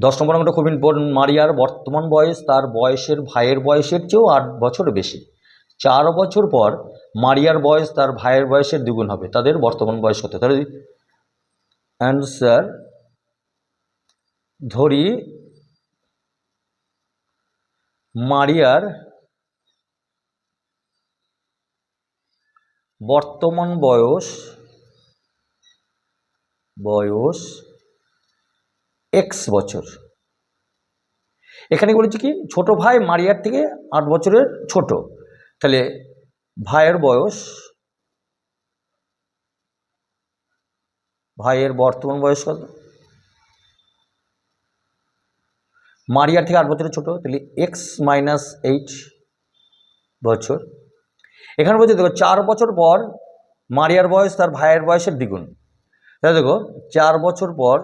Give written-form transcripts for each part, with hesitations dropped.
10 নম্বর অঙ্কটা খুব ইম্পর্টেন্ট। মারিয়ার বর্তমান বয়স তার বয়সের ভাইয়ের বয়সের চেয়েও 8 বছর বেশি। 4 বছর পর মারিয়ার বয়স তার ভাইয়ের বয়সের দ্বিগুণ হবে। তাদের বর্তমান বয়স কত? তাহলে অ্যান্সার ধরি মারিয়ার বর্তমান বয়স এক্স বছর। এখানে বলেছি কি ছোট ভাই মারিয়ার থেকে 8 বছরের ছোট, তাহলে ভাইয়ের বর্তমান বয়স কত? মারিয়ার থেকে 8 বছরের ছোট, তাহলে x-8 বছর। এখানে বলছে দেখো 4 বছর পর মারিয়ার বয়স তার ভাইয়ের বয়সের দ্বিগুণ। তাহলে দেখো 4 বছর পর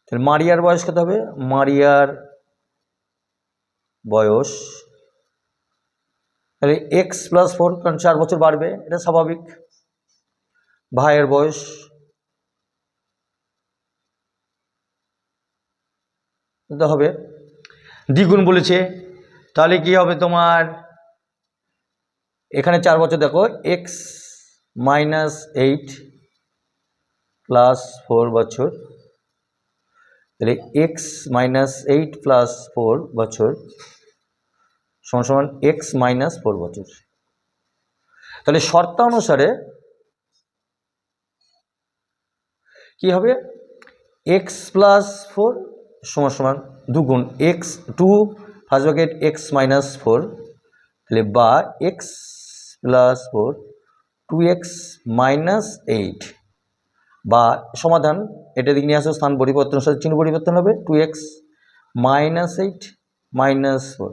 তাহলে মারিয়ার বয়স কত হবে? মারিয়ার বয়স তাহলে x+4, কারণ 4 বছর বাড়বে, এটা স্বাভাবিক। ভাইয়ের বয়স হবে দ্বিগুণ বলেছে, তাহলে কি হবে তোমার? এখানে 4 বছর দেখো x-8 + 4 বছর, তাহলে x-8 + 4 বছর সমান x-4 বছর। তাহলে শর্তানুসারে কি হবে? x+4 সমান দুগুণ x2 ফার্স্ট ব্র্যাকেট x-4, তাহলে বা x+4 2x-8, বা সমাধান এটা দিকে নিয়ে আসো, স্থান পরিবর্তনের সাথে চিহ্ন পরিবর্তন হবে, 2x-8 -4,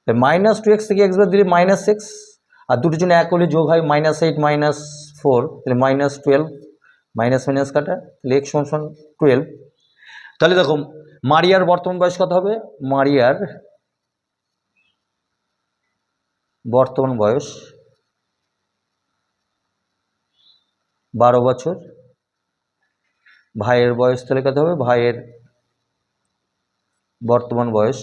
-2x থেকে x বাদ দিলে -x, আর দুটোর জন্য এক হলে যোগ হয় -8 -4, তাহলে -12, মাইনাস মাইনাস কাটা, তাহলে x সমান 12। তাহলে দেখো মারিয়ার বর্তমান বয়স কত হবে? মারিয়ার বর্তমান বয়স 12 বছর। ভাইয়ের বয়স তাহলে কত হবে? ভাইয়ের বর্তমান বয়স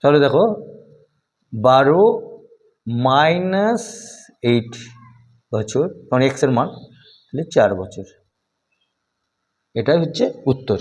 তাহলে দেখো 12 - 8 বছর, কারণ x এর মান, তাহলে 4 বছর। এটাই হচ্ছে উত্তর।